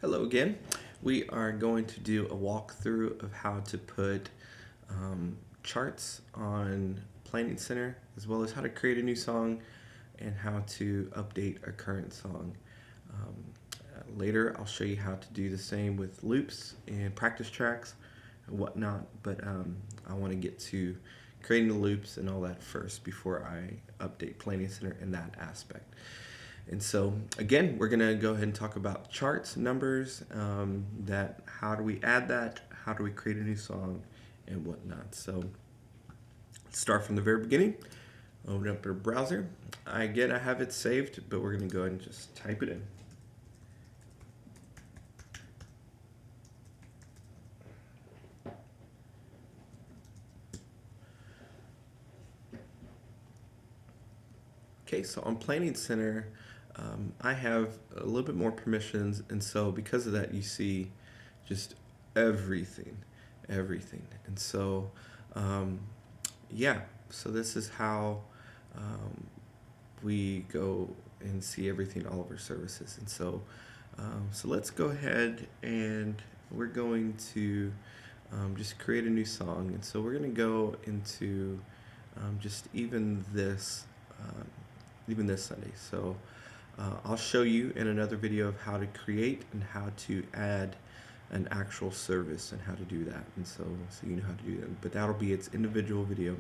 Hello again. We are going to do a walkthrough of how to put charts on Planning Center, as well as how to create a new song and how to update a current song. Later, I'll show you how to do the same with loops and practice tracks and whatnot, but I want to get to creating the loops and all that first before I update Planning Center in that aspect. And so again, we're gonna go ahead and talk about charts, numbers, how do we add that, how do we create a new song, and whatnot. So let's start from the very beginning. Open up your browser. I have it saved, but we're gonna go ahead and just type it in. Okay, so on Planning Center, I have a little bit more permissions, and so because of that, you see just everything. And so, yeah, so this is how we go and see everything, all of our services. And so, so let's go ahead and we're going to just create a new song. And so we're going to go into just even this Sunday. So I'll show you in another video of how to create and how to add an actual service and how to do that. And so you know how to do that. But that'll be its individual video.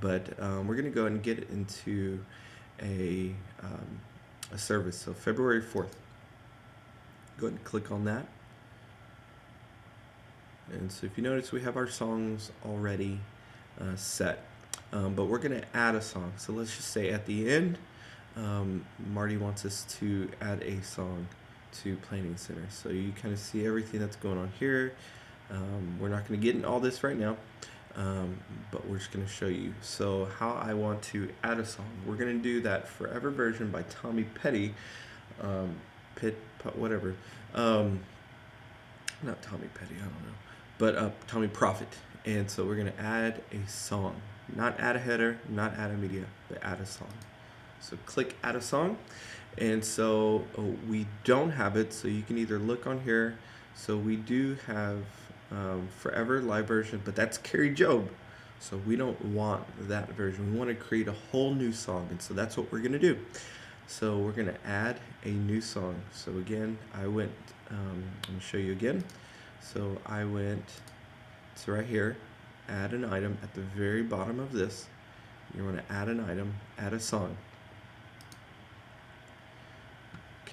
But we're going to go and get into a service. So February 4th. Go ahead and click on that. And so if you notice, we have our songs already set. But we're going to add a song. So let's just say at the end, Marty wants us to add a song to Planning Center. So you kind of see everything that's going on here. We're not going to get in all this right now, but we're just going to show you. So how I want to add a song. We're going to do that Forever version by Tommy Petty. Whatever. Not Tommy Petty, I don't know. But Tommy Prophet. And so we're going to add a song. Not add a header, not add a media, but add a song. So click add a song. And so we don't have it, so you can either look on here. So we do have Forever live version, but that's Carrie Job. So we don't want that version. We want to create a whole new song. And so that's what we're going to do. So we're going to add a new song. So again, I went, I'm going to show you again. So I went to right here, add an item at the very bottom of this. You want to add an item, add a song.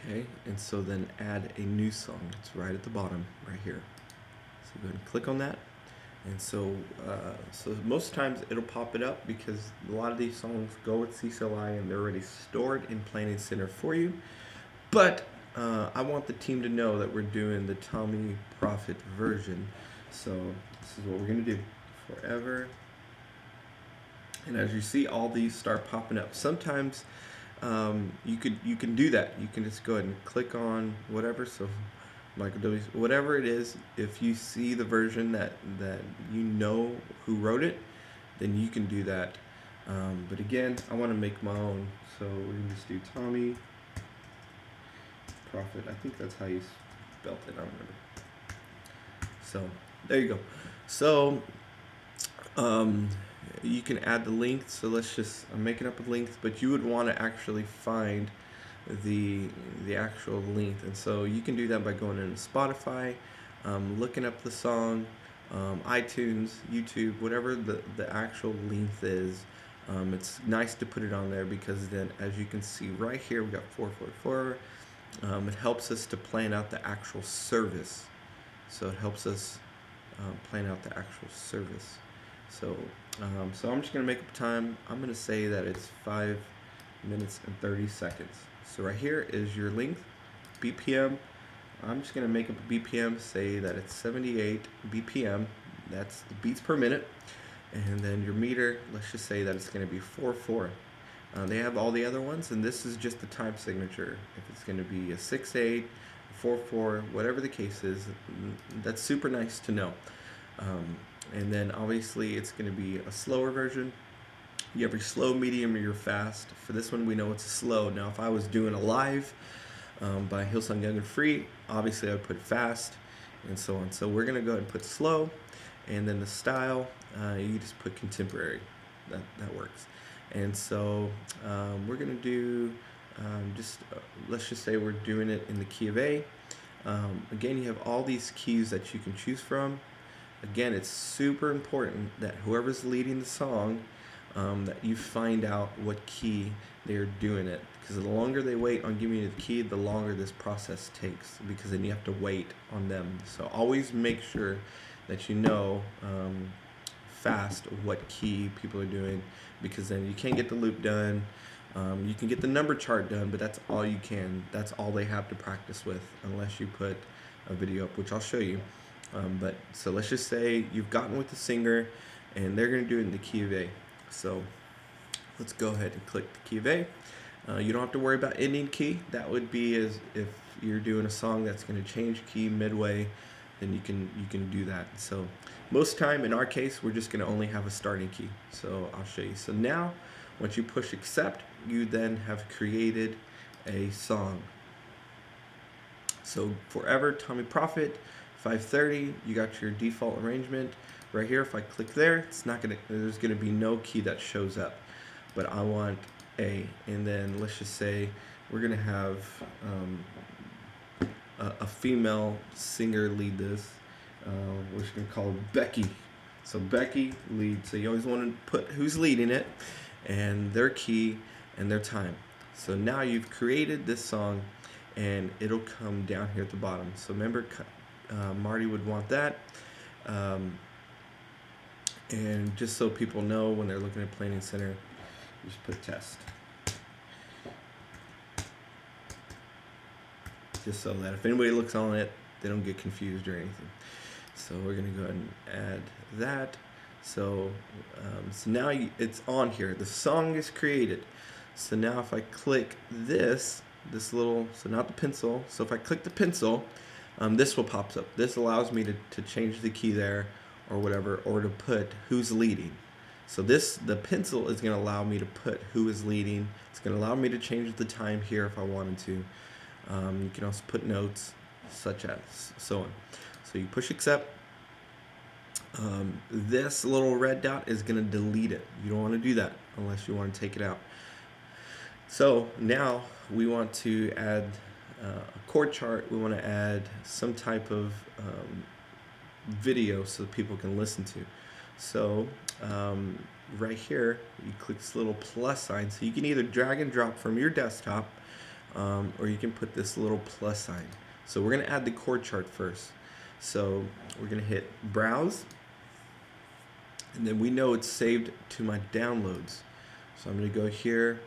Okay, and so then add a new song. It's right at the bottom, right here. So go ahead and click on that. And so, so most times it'll pop it up because a lot of these songs go with CCLI and they're already stored in Planning Center for you. But I want the team to know that we're doing the Tommy Prophet version. So this is what we're going to do. Forever. And as you see, all these start popping up. Sometimes you can do that. You can just go ahead and click on whatever. So Michael W. Whatever it is, if you see the version that you know who wrote it, then you can do that. But again, I want to make my own. So we're going to just do Tommy Prophet. I think that's how you spelled it. I don't remember. So there you go. So you can add the length. So I'm making up a length, but you would want to actually find the actual length. And so you can do that by going into Spotify, looking up the song, iTunes, YouTube, whatever the actual length is. It's nice to put it on there because then, as you can see right here, we got 444. It helps us to plan out the actual service. So it helps us plan out the actual service. So, so I'm just going to make up time. I'm going to say that it's 5 minutes and 30 seconds. So right here is your length, BPM. I'm just going to make up a BPM, say that it's 78 BPM. That's the beats per minute. And then your meter, let's just say that it's going to be 4/4. They have all the other ones, and this is just the time signature. If it's going to be a 6/8, 4/4, whatever the case is, that's super nice to know. And then obviously it's going to be a slower version. You have your slow, medium, or your fast. For this one, we know it's a slow. Now, if I was doing a live, by Hillsong Young and Free. Obviously I would put fast and so on. So we're going to go ahead and put slow, and then the style, you just put contemporary. That works. And so we're going to do let's just say we're doing it in the key of A. Again, you have all these keys that you can choose from. Again, it's super important that whoever's leading the song, that you find out what key they're doing it, because the longer they wait on giving you the key, the longer this process takes, because then you have to wait on them. So always make sure that you know fast what key people are doing, because then you can't get the loop done. You can get the number chart done, but that's all you can. That's all they have to practice with, unless you put a video up, which I'll show you. But so let's just say you've gotten with the singer, and they're going to do it in the key of A. So let's go ahead and click the key of A. You don't have to worry about ending key. That would be as if you're doing a song that's going to change key midway, then you can do that. So most time in our case, we're just going to only have a starting key. So I'll show you. So now once you push accept, you then have created a song. So Forever, Tommy Prophet, 530, you got your default arrangement right here. If I click there, it's not gonna, there's gonna be no key that shows up, but I want A. And then let's just say we're gonna have a female singer lead this. We're just gonna call her Becky. So Becky leads. So you always want to put who's leading it, and their key and their time. So now you've created this song, and it'll come down here at the bottom. So remember, Marty would want that. And just so people know when they're looking at Planning Center, you just put test. Just so that if anybody looks on it, they don't get confused or anything. So we're gonna go ahead and add that. So now it's on here. The song is created. So now if I click this little, so not the pencil. So if I click the pencil, this will pop up. This allows me to change the key there or whatever, or to put who's leading. So the pencil is going to allow me to put who is leading. It's going to allow me to change the time here if I wanted to. You can also put notes such as so on. So you push accept. This little red dot is going to delete it. You don't want to do that unless you want to take it out. So now we want to add a chord chart. We want to add some type of video so that people can listen to. So right here, you click this little plus sign. So you can either drag and drop from your desktop, or you can put this little plus sign. So we're going to add the chord chart first. So we're going to hit browse, and then we know it's saved to my downloads. So I'm going to go here.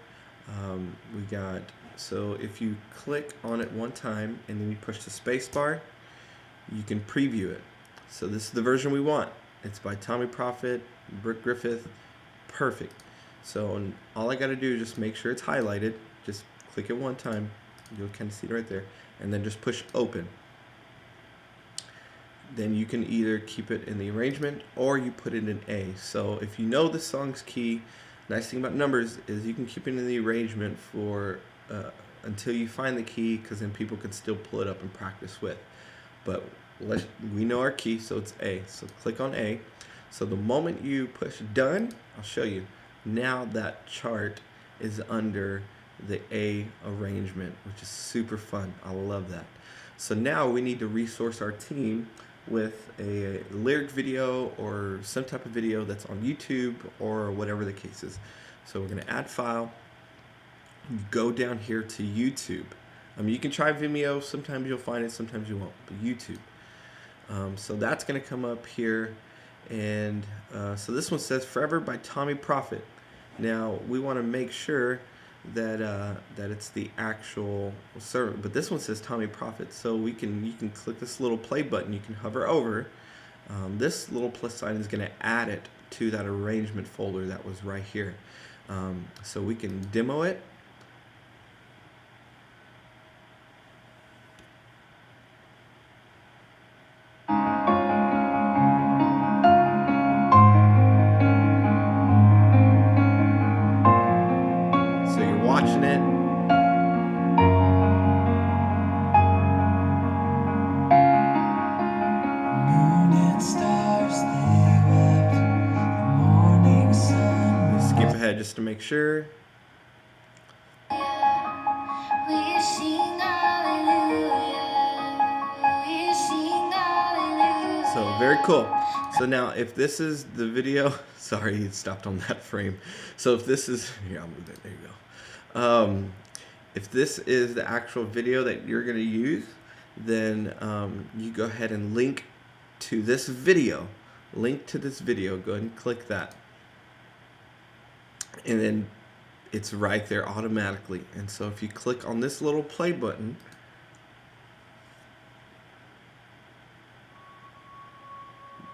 We got, so if you click on it one time and then you push the space bar, you can preview it. So this is the version we want. It's by Tommy Prophet, Brooke Griffith. Perfect. So all I got to do is just make sure it's highlighted. Just click it one time. You'll kind of see it right there. And then just push open. Then you can either keep it in the arrangement or you put it in A. So if you know the song's key, nice thing about numbers is you can keep it in the arrangement for until you find the key, because then people can still pull it up and practice with. But we know our key, so it's A. So click on A. So the moment you push done, I'll show you. Now that chart is under the A arrangement, which is super fun. I love that. So now we need to resource our team with a lyric video or some type of video that's on YouTube or whatever the case is. So we're going to add file, go down here to YouTube. You can try Vimeo, sometimes you'll find it, sometimes you won't, but YouTube. So that's going to come up here, and so this one says Forever by Tommy Prophet. Now we want to make sure that it's the actual server, but this one says Tommy Prophet, so you can click this little play button, you can hover over this little plus sign is going to add it to that arrangement folder that was right here. So we can demo it. So you're watching it. just to make sure. So very cool. So now if this is the video, sorry, it stopped on that frame. So if this is, yeah, I'll move it, there you go. If this is the actual video that you're gonna use, then you go ahead and link to this video. Link to this video, go ahead and click that. And then it's right there automatically. And so if you click on this little play button,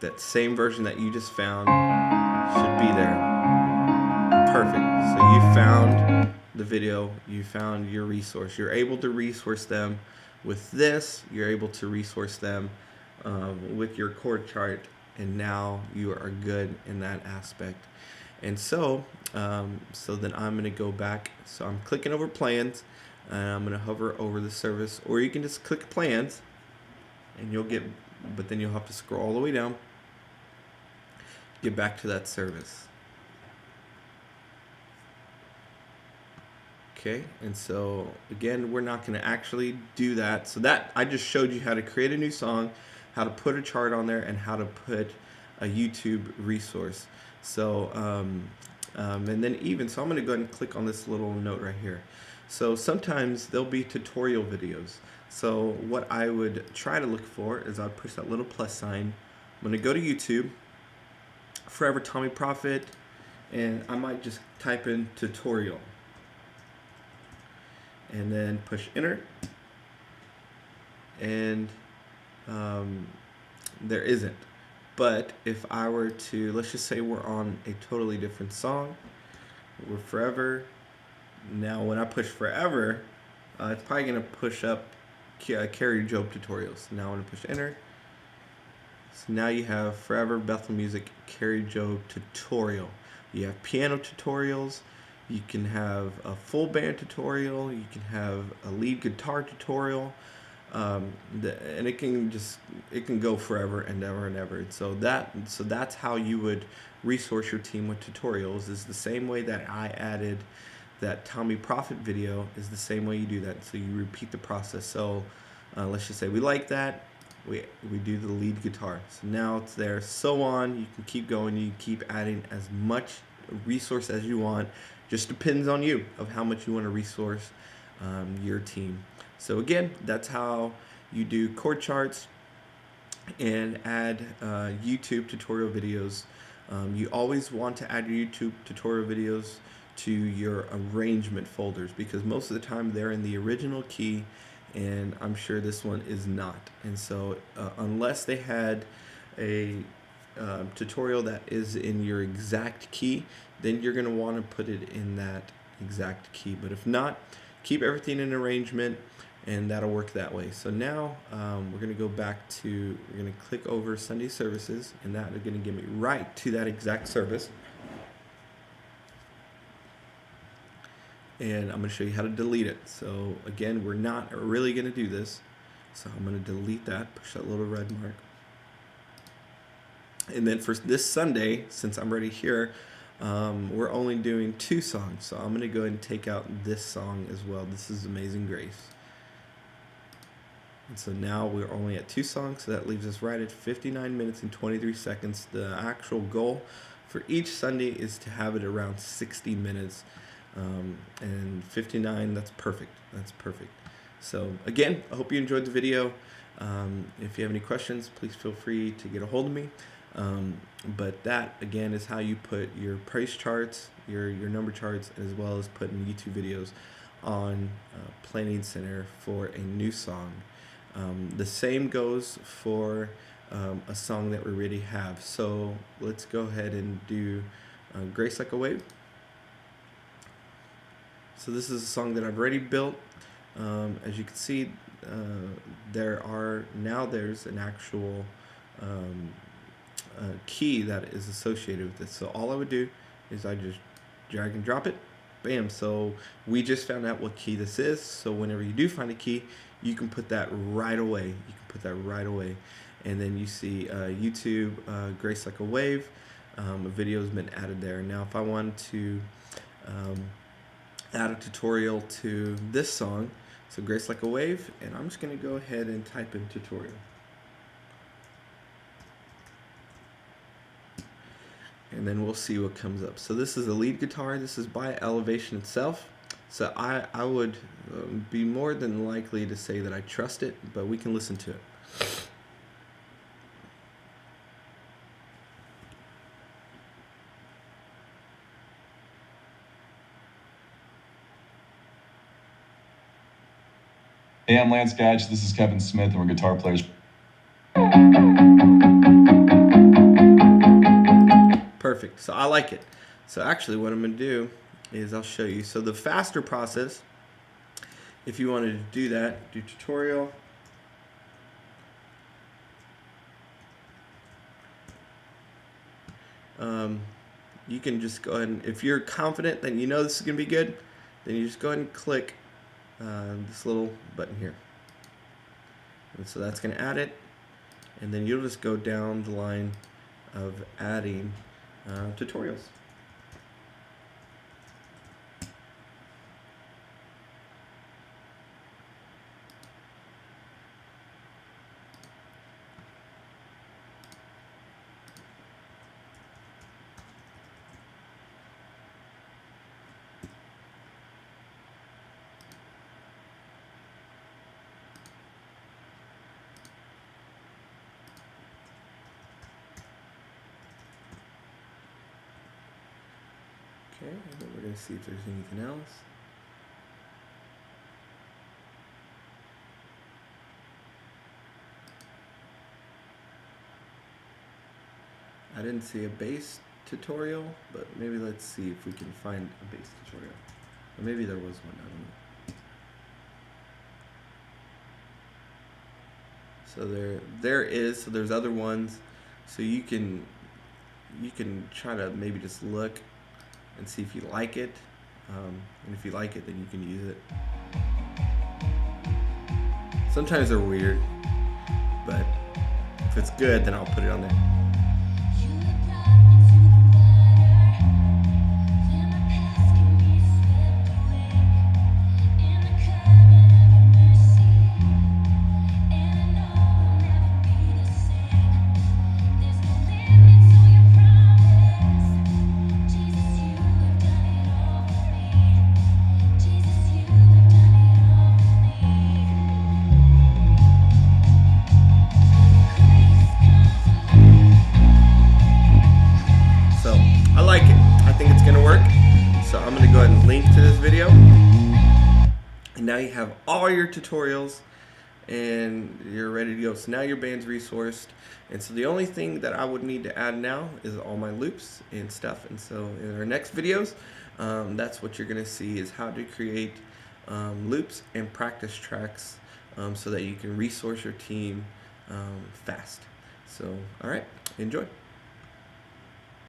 that same version that you just found should be there. Perfect. So you found the video, you found your resource. You're able to resource them with this. You're able to resource them with your chord chart, and now you are good in that aspect. And so, so then I'm going to go back. So I'm clicking over plans, and I'm going to hover over the service, or you can just click plans, and you'll get, but then you'll have to scroll all the way down, get back to that service. Okay, and so again, we're not going to actually do that. So that I just showed you how to create a new song, how to put a chart on there, and how to put a YouTube resource. So and then even, so I'm going to go ahead and click on this little note right here. So sometimes there'll be tutorial videos. So what I would try to look for is I'd push that little plus sign. I'm going to go to YouTube, Forever Tommy Prophet, and I might just type in tutorial and then push enter, and there isn't. But if I were to, let's just say we're on a totally different song, we're Forever. Now when I push Forever, it's probably going to push up Carrie Job tutorials. Now I'm going to push enter. So now you have Forever Bethel Music Carrie Job tutorial. You have piano tutorials. You can have a full band tutorial. You can have a lead guitar tutorial. And it can go forever and ever and ever. So that's how you would resource your team with tutorials. Is the same way that I added that Tommy Prophet video, is the same way you do that. So you repeat the process. So let's just say we like that. We do the lead guitar. So now it's there. So on. You can keep going. You keep adding as much resource as you want. Just depends on you of how much you want to resource your team. So again, that's how you do chord charts and add YouTube tutorial videos. You always want to add your YouTube tutorial videos to your arrangement folders, because most of the time they're in the original key, and I'm sure this one is not. And so unless they had a tutorial that is in your exact key, then you're going to want to put it in that exact key. But if not, keep everything in arrangement, and that'll work that way. So now we're going to go back to, we're going to click over Sunday services, and that is going to get me right to that exact service. And I'm going to show you how to delete it. So again, we're not really going to do this. So I'm going to delete that, push that little red mark. And then for this Sunday, since I'm already here, we're only doing 2 songs. So I'm going to go ahead and take out this song as well. This is Amazing Grace. And so now we're only at 2 songs, so that leaves us right at 59 minutes and 23 seconds. The actual goal for each Sunday is to have it around 60 minutes. And 59, that's perfect. That's perfect. So again, I hope you enjoyed the video. If you have any questions, please feel free to get a hold of me. But that again is how you put your praise charts, your number charts, as well as putting YouTube videos on Planning Center for a new song. The same goes for a song that we already have. So let's go ahead and do Grace Like a Wave. So this is a song that I've already built. As you can see, there's an actual key that is associated with this. So all I would do is I just drag and drop it. Bam. So we just found out what key this is. So whenever you do find a key, you can put that right away. You can put that right away. And then you see YouTube, Grace Like a Wave. A video has been added there. Now if I wanted to add a tutorial to this song. So Grace Like a Wave, and I'm just going to go ahead and type in tutorial. And then we'll see what comes up. So this is a lead guitar. This is by Elevation itself. So I would be more than likely to say that I trust it, but we can listen to it. Hey, I'm Lance Gatch. This is Kevin Smith, and we're guitar players. Perfect. So I like it. So actually what I'm going to do is I'll show you. So the faster process, if you wanted to do that, do tutorial. You can just go ahead and, if you're confident that you know this is going to be good, then you just go ahead and click this little button here. And so that's going to add it. And then you'll just go down the line of adding tutorials. Okay, and then we're going to see if there's anything else. I didn't see a bass tutorial, but maybe let's see if we can find a bass tutorial. Or maybe there was one, I don't know. So there is, so there's other ones. So you can try to maybe just look and see if you like it. And if you like it, then you can use it. Sometimes they're weird, but if it's good, then I'll put it on there. I like it. I think it's going to work. So I'm going to go ahead and link to this video. And now you have all your tutorials and you're ready to go. So now your band's resourced. And so the only thing that I would need to add now is all my loops and stuff. And so in our next videos, that's what you're going to see, is how to create loops and practice tracks so that you can resource your team fast. So, all right, enjoy.